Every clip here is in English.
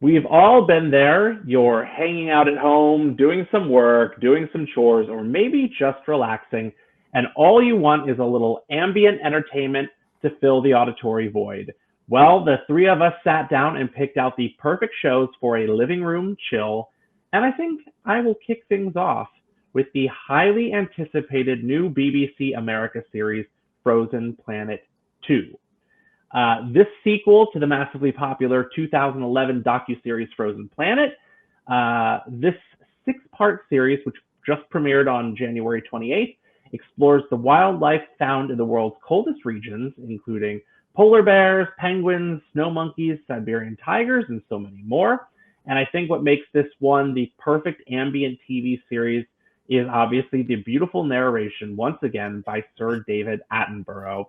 We've all been there. You're hanging out at home, doing some work, doing some chores, or maybe just relaxing, and all you want is a little ambient entertainment to fill the auditory void. Well, the three of us sat down and picked out the perfect shows for a living room chill, and I think I will kick things off with the highly anticipated new BBC America series, Frozen Planet 2. This sequel to the massively popular 2011 docuseries Frozen Planet, this six-part series, which just premiered on January 28th, explores the wildlife found in the world's coldest regions, including polar bears, penguins, snow monkeys, Siberian tigers, and so many more. And I think what makes this one the perfect ambient TV series is obviously the beautiful narration, once again, by Sir David Attenborough.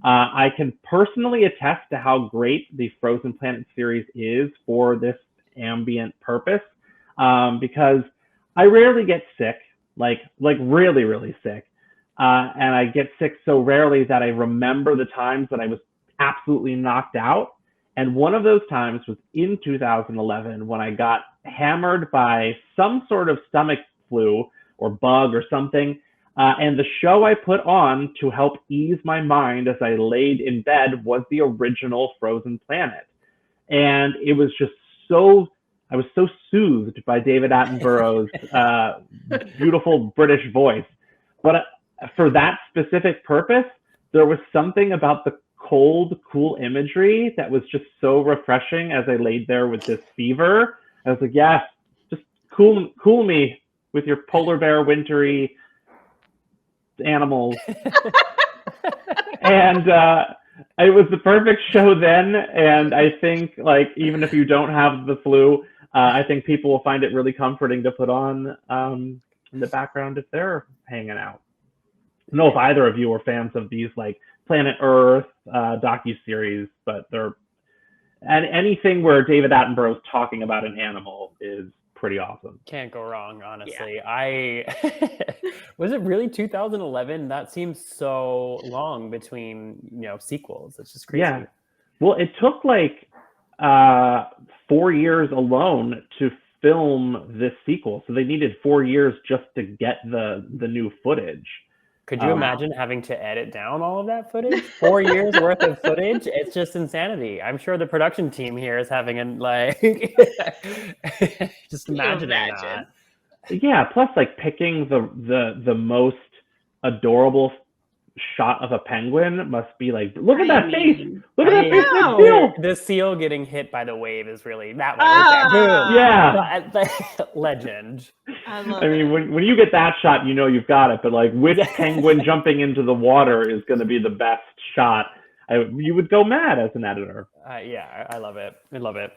I can personally attest to how great the Frozen Planet series is for this ambient purpose, because I rarely get sick, like really, really sick. And I get sick so rarely that I remember the times that I was absolutely knocked out. And one of those times was in 2011 when I got hammered by some sort of stomach flu or bug or something. And the show I put on to help ease my mind as I laid in bed was the original Frozen Planet. And it was just I was so soothed by David Attenborough's beautiful British voice. But for that specific purpose, there was something about the cold, cool imagery that was just so refreshing as I laid there with this fever. I was like, yes, just cool me with your polar bear wintry animals. And it was the perfect show then. And I think, like, even if you don't have the flu, I think people will find it really comforting to put on in the background if they're hanging out. I don't know if either of you are fans of these, like, Planet Earth docuseries, but anything where David Attenborough's talking about an animal is pretty awesome. Can't go wrong, honestly. Yeah. Was it really 2011? That seems so long between, sequels. It's just crazy. Yeah. Well, it took like 4 years alone to film this sequel. So they needed 4 years just to get the new footage. Could you imagine having to edit down all of that footage? 4 years worth of footage? It's just insanity. I'm sure the production team here is having just imagining that. Yeah, plus like picking the most adorable shot of a penguin must be like, look at that face! Look at that face! That seal! The seal getting hit by the wave is really that one right there. Boom! Yeah, legend. I mean, when you get that shot, you've got it. But like, which penguin jumping into the water is going to be the best shot? You would go mad as an editor. Yeah, I love it. I love it.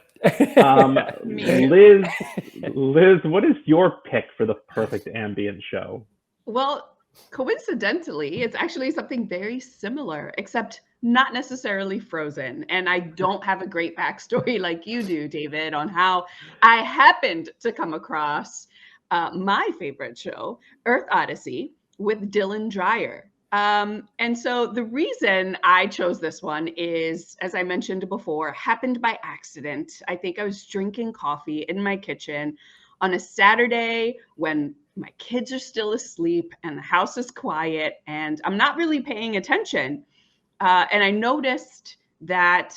Liz, what is your pick for the perfect ambient show? Well, coincidentally, it's actually something very similar, except not necessarily Frozen. And I don't have a great backstory like you do, David, on how I happened to come across my favorite show, Earth Odyssey, with Dylan Dreyer. And so the reason I chose this one is, as I mentioned before, happened by accident. I think I was drinking coffee in my kitchen on a Saturday when my kids are still asleep and the house is quiet and I'm not really paying attention. And I noticed that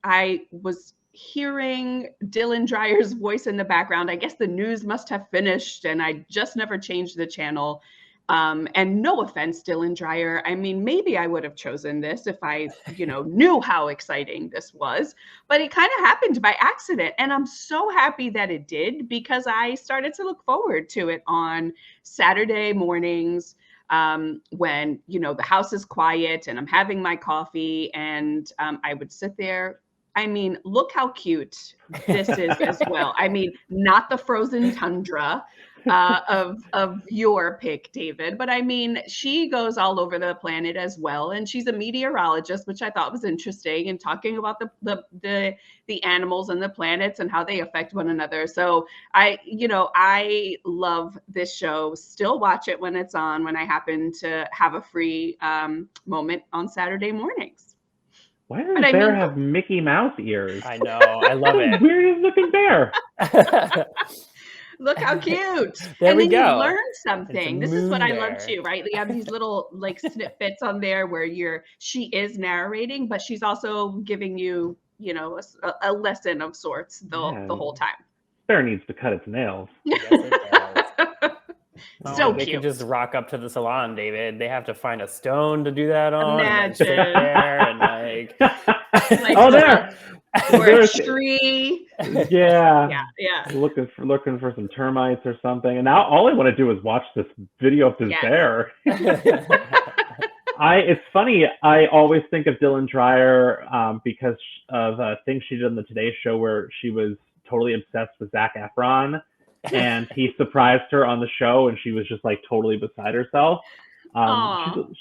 I was hearing Dylan Dreyer's voice in the background. I guess the news must have finished and I just never changed the channel. And no offense, Dylan Dreyer. I mean, maybe I would have chosen this if I, knew how exciting this was, but it kind of happened by accident. And I'm so happy that it did because I started to look forward to it on Saturday mornings when, the house is quiet and I'm having my coffee and I would sit there. I mean, look how cute this is as well. I mean, not the frozen tundra of your pick, David, but I mean, she goes all over the planet as well, and she's a meteorologist, which I thought was interesting, and talking about the animals and the planets and how they affect one another. So I love this show. Still watch it when it's on, when I happen to have a free moment on Saturday mornings. Why does But the I bear mean, have Mickey Mouse ears? I know. I love That's it. the weirdest looking bear. look how cute. There And we then you go. learn It's a something. This is moon what I love bear. too, right? You have these little like snippets on there where she is narrating, but she's also giving you, you know, a lesson of sorts the whole time. Bear needs to cut its nails. Yes, it does. So They cute. could just rock up to the salon, David. They have to find a stone to do that on. And then sit Imagine. there and like Like Oh, there. or a There's- tree. Yeah. Yeah. Looking for some termites or something. And now all I want to do is watch this video of this Yes. bear. It's funny. I always think of Dylan Dreyer because of a thing she did on the Today Show where she was totally obsessed with Zac Efron, and he surprised her on the show, and she was just like totally beside herself.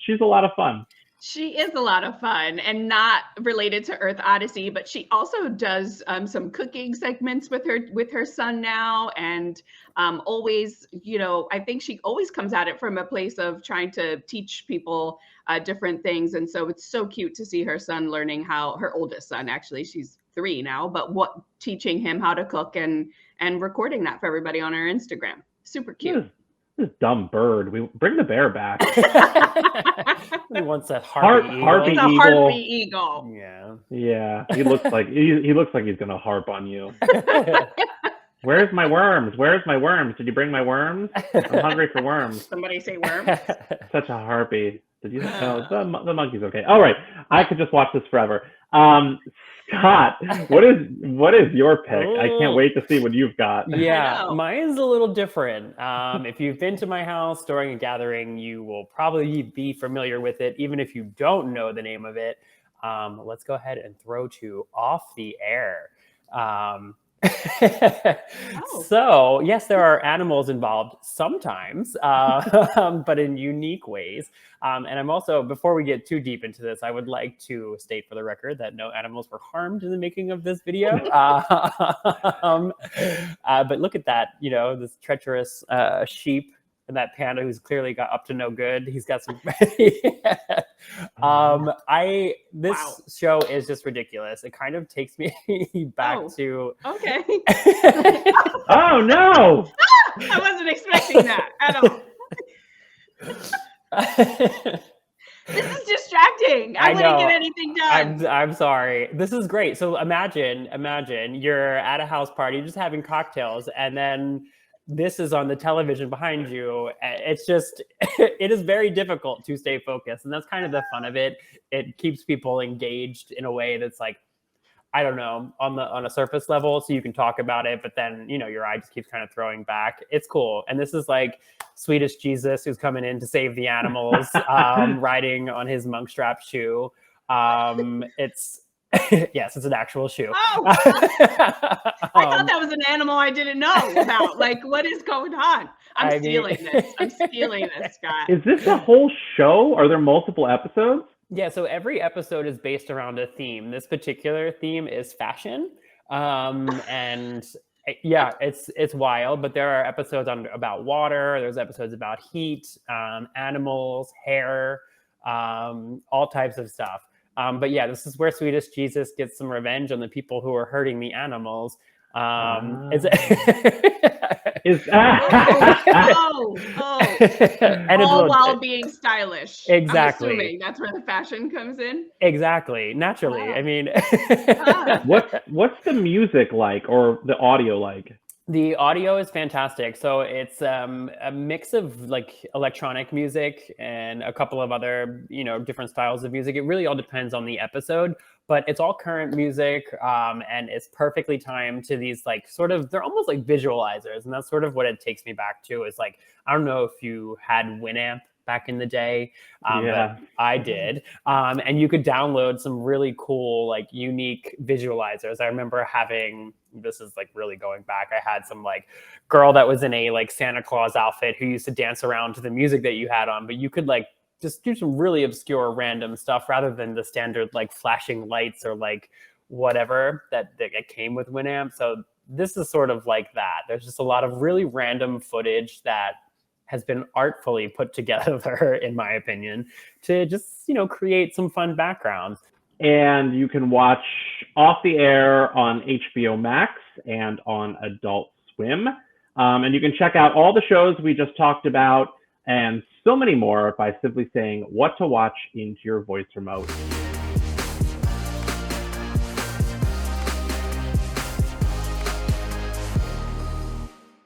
She's a lot of fun. She is a lot of fun, and not related to Earth Odyssey, but she also does some cooking segments with her son now, and always, you know, I think she always comes at it from a place of trying to teach people different things, and so it's so cute to see her son learning how, her oldest son, actually, she's 3 now, but teaching him how to cook and recording that for everybody on her Instagram. Super cute. This dumb bird. We bring the bear back. He wants that harpy eagle. Harpy It's a eagle. harpy eagle. Yeah. Yeah, he looks like he's gonna harp on you. Where's my worms? Where's my worms? Did you bring my worms? I'm hungry for worms. Somebody say worm. Such a harpy. Did you? No, the monkey's okay. All right, I could just watch this forever. Scott, what is your pick? I can't wait to see what you've got. Yeah, mine's a little different. If you've been to my house during a gathering, you will probably be familiar with it, even if you don't know the name of it. Let's go ahead and throw to Off the Air. So, yes, there are animals involved sometimes, but in unique ways. And I'm also, before we get too deep into this, I would like to state for the record that no animals were harmed in the making of this video. But look at that, you know, this treacherous sheep and that panda who's clearly got up to no good. He's got some. This show is just ridiculous. It kind of takes me back to. Okay. Oh no! I wasn't expecting that at all. This is distracting. I wouldn't get anything done. I'm sorry. This is great. So imagine you're at a house party, just having cocktails, and then this is on the television behind you. It's just, it is very difficult to stay focused. And that's kind of the fun of it. It keeps people engaged in a way that's like, I don't know, on a surface level, so you can talk about it, but then, you know, your eye just keeps kind of throwing back. It's cool. And this is like Swedish Jesus, who's coming in to save the animals, riding on his monk strap shoe. It's yes, it's an actual shoe. Oh, I thought that was an animal I didn't know about. Like, what is going on? I'm stealing this, Scott. Is this a whole show? Are there multiple episodes? Yeah, so every episode is based around a theme. This particular theme is fashion. And yeah, it's wild, but there are episodes about water, there's episodes about heat, animals, hair, all types of stuff. But yeah, this is where Swedish Jesus gets some revenge on the people who are hurting the animals. And all while being stylish. Exactly. I'm assuming that's where the fashion comes in. Exactly. Naturally. Wow. I mean, what's the music like, or the audio like? The audio is fantastic. So it's a mix of like electronic music and a couple of other, you know, different styles of music. It really all depends on the episode, but it's all current music, and it's perfectly timed to these like sort of, they're almost like visualizers. And that's sort of what it takes me back to, is like, I don't know if you had Winamp back in the day, but I did. And you could download some really cool, like unique visualizers. I remember having, this is like really going back, I had some like girl that was in a like Santa Claus outfit who used to dance around to the music that you had on, but you could like just do some really obscure random stuff rather than the standard like flashing lights or like whatever that came with Winamp. So this is sort of like that. There's just a lot of really random footage that has been artfully put together, in my opinion, to just, you know, create some fun backgrounds. and you can watch Off the Air on HBO Max and on Adult Swim. And you can check out all the shows we just talked about and so many more by simply saying what to watch into your voice remote.